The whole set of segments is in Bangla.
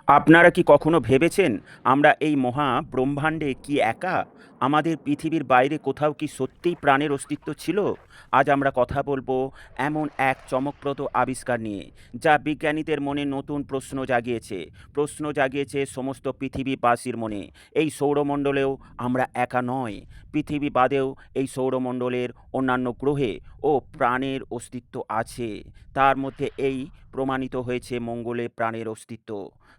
আপনারা কি কখনো ভেবেছেন আমরা এই মহা ব্রহ্মাণ্ডে কি একা? আমাদের পৃথিবীর বাইরে কোথাও কি সত্যিই প্রাণের অস্তিত্ব ছিল? আজ আমরা কথা বলবো এমন এক চমকপ্রদ আবিষ্কার নিয়ে, যা বিজ্ঞানীদের মনে নতুন প্রশ্ন জাগিয়েছে সমস্ত পৃথিবীবাসীর মনে। এই সৌরমণ্ডলেও আমরা একা নয়। পৃথিবী বাদেও এই সৌরমণ্ডলের অন্যান্য গ্রহে ও প্রাণের অস্তিত্ব আছে। তার মধ্যে এই প্রমাণিত হয়েছে মঙ্গলে প্রাণের অস্তিত্ব।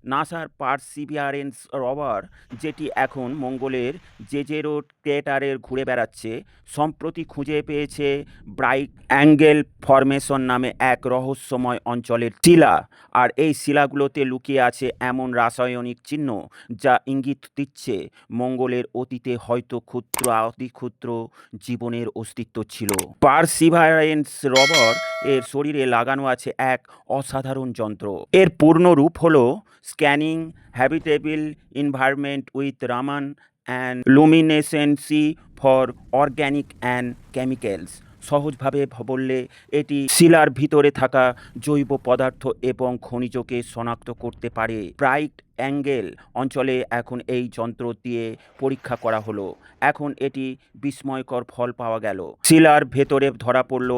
নাসার পারসিভিয়ারেন্স রোভার, যেটি এখন মঙ্গলের জেজেরো ক্রেটারে ঘুরে বেড়াচ্ছে, সম্প্রতি খুঁজে পেয়েছে ব্রাইট অ্যাঙ্গেল ফরমেশন নামে এক রহস্যময় অঞ্চলের শিলা। আর এই শিলাগুলোতে লুকিয়ে আছে এমন রাসায়নিক চিহ্ন যা ইঙ্গিত দিচ্ছে মঙ্গলের অতীতে হয়তো ক্ষুদ্র অতি ক্ষুদ্র জীবনের অস্তিত্ব ছিল। পারসিভারেন্স রোভার এর শরীরে লাগানো আছে এক অসাধারণ যন্ত্র। এর পূর্ণ রূপ হলো scanning habitable environment with Raman and luminescence for organic and chemicals. সহজভাবে বললে এটি শিলার ভিতরে থাকা জৈব পদার্থ এবং খনিজকে শনাক্ত করতে পারে। ব্রাইট অ্যাঙ্গেল অঞ্চলে এখন এই যন্ত্র দিয়ে পরীক্ষা করা হলো। এখন এটি বিস্ময়কর ফল পাওয়া গেল। শিলার ভেতরে ধরা পড়ল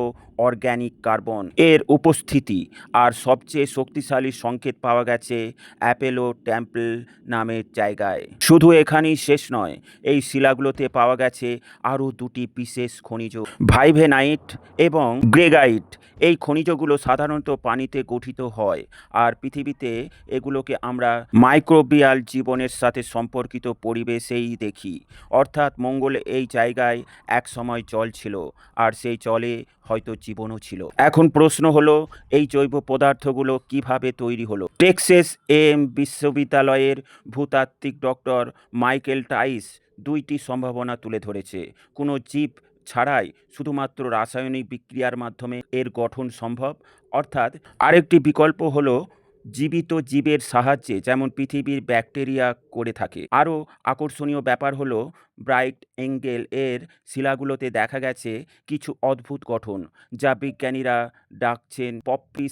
অর্গ্যানিক কার্বন এর উপস্থিতি, আর সবচেয়ে শক্তিশালী সংকেত পাওয়া গেছে অ্যাপোলো টেম্পল নামের জায়গায়। শুধু এখানেই শেষ নয়, এই শিলাগুলোতে পাওয়া গেছে আরও দুটি বিশেষ খনিজ, ভাইভেনাইট এবং গ্রেগাইট। এই খনিজগুলো সাধারণত পানিতে গঠিত হয়, আর পৃথিবীতে এগুলোকে আমরা মাইক্রোবিয়াল জীবনের সাথে সম্পর্কিত পরিবেশেই দেখি। অর্থাৎ মঙ্গলে এই জায়গায় একসময় জল ছিল, আর সেই জলে হয়তো জীবনও ছিল। এখন প্রশ্ন হলো, এই জৈব পদার্থগুলো কিভাবে তৈরি হলো? টেক্সাস এম বিশ্ববিদ্যালয়ের ভূতাত্ত্বিক ডক্টর মাইকেল টাইস দুইটি সম্ভাবনা তুলে ধরেছে। কোনো জীব ছাড়াই শুধুমাত্র রাসায়নিক বিক্রিয়ার মাধ্যমে এর গঠন সম্ভব। অর্থাৎ আরেকটি বিকল্প হলো জীবিত জীবের সাহায্যে, যেমন পৃথিবীর ব্যাকটেরিয়া করে থাকে। আরও আকর্ষণীয় ব্যাপার হলো ব্রাইট অ্যাঙ্গেল এর শিলাগুলোতে দেখা গেছে কিছু অদ্ভুত গঠন, যা বিজ্ঞানীরা ডাকছেন পপি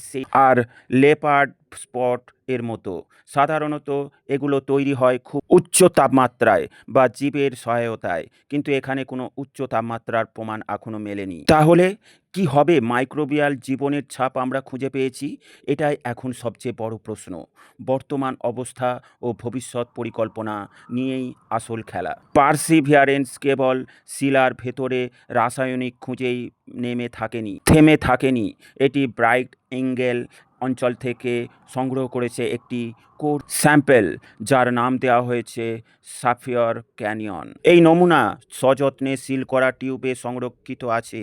আর লেপার্ড স্পট এর মতো। সাধারণত এগুলো তৈরি হয় খুব উচ্চ তাপমাত্রায় বা জীবের সহায়তায়, কিন্তু এখানে কোনো উচ্চ তাপমাত্রার প্রমাণ এখনো মেলেনি। তাহলে কি হবে? মাইক্রোবিয়াল জীবনের ছাপ আমরা খুঁজে পেয়েছি, এটাই এখন সবচেয়ে বড় প্রশ্ন। বর্তমান অবস্থা ও ভবিষ্যৎ পরিকল্পনা নিয়েই আসল খেলা। পারসিভিয়ারেন্স কেবল শিলার ভেতরে রাসায়নিক খুঁজেই থেমে থাকেনি। এটি ব্রাইট অ্যাঙ্গেল অঞ্চল থেকে সংগ্রহ করেছে একটি কোর স্যাম্পেল, যার নাম দেওয়া হয়েছে সাফিয়ার ক্যানিয়ন। এই নমুনা সযত্নে সিল করা টিউবে সংরক্ষিত আছে।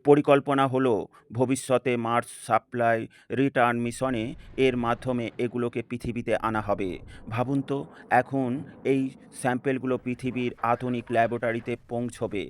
পরিকল্পনা হলো ভবিষ্যতে মার্স সাপ্লাই রিটার্ন মিশনে এর মাধ্যমে এগুলোকে পৃথিবীতে আনা হবে। ভাবুন তো, এখন এই স্যাম্পেলগুলো পৃথিবীর আধুনিক ল্যাবরেটরিতে পৌঁছবে।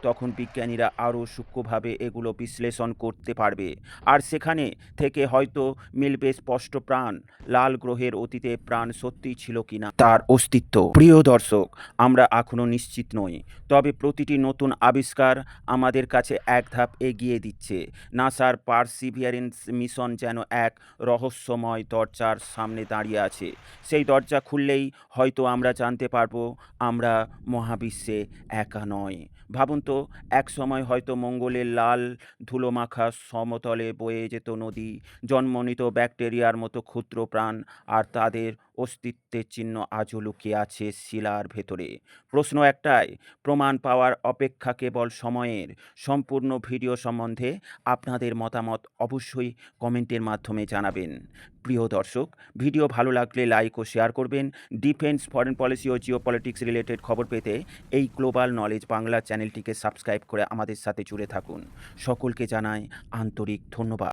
তখন বিজ্ঞানীরা আরও সূক্ষ্মভাবে এগুলো বিশ্লেষণ করতে পারবে, আর সেখানে থেকে হয়তো মিলবে স্পষ্ট প্রাণ। লাল গ্রহের অতীতে প্রাণ সত্যিই ছিল কিনা তার অস্তিত্ব। প্রিয় দর্শক, আমরা এখনও নিশ্চিত নই, তবে প্রতিটি নতুন আবিষ্কার আমাদের কাছে এক ধাপ এগিয়ে দিচ্ছে। নাসার পারসিভিয়ারেন্স মিশন যেন এক রহস্যময় দরজার সামনে দাঁড়িয়ে আছে। সেই দরজা খুললেই হয়তো আমরা জানতে পারবো আমরা মহাবিশ্বে একা নয়। ভাবুন তো, এক সময় হয়তো মঙ্গলের লাল ধুলোমাখা সমতলে বয়ে যেত নদী, জন্ম নিত ব্যাকটেরিয়ার মতো ক্ষুদ্র প্রাণ, আর তাদের অস্তিত্বের চিহ্ন আজও লুকিয়ে আছে শিলার ভেতরে। প্রশ্ন একটাই, প্রমাণ পাওয়ার অপেক্ষা কেবল সময়ের। সম্পূর্ণ ভিডিও সম্বন্ধে আপনাদের মতামত অবশ্যই কমেন্টের মাধ্যমে জানাবেন। প্রিয় দর্শক, ভিডিও ভালো লাগলে লাইক ও শেয়ার করবেন। ডিফেন্স, ফরেন পলিসি ও জিওপলিটিক্স রিলেটেড খবর পেতে এই গ্লোবাল নলেজ বাংলা চ্যানেলটিকে সাবস্ক্রাইব করে আমাদের সাথে জুড়ে থাকুন। সকলকে জানাই আন্তরিক ধন্যবাদ।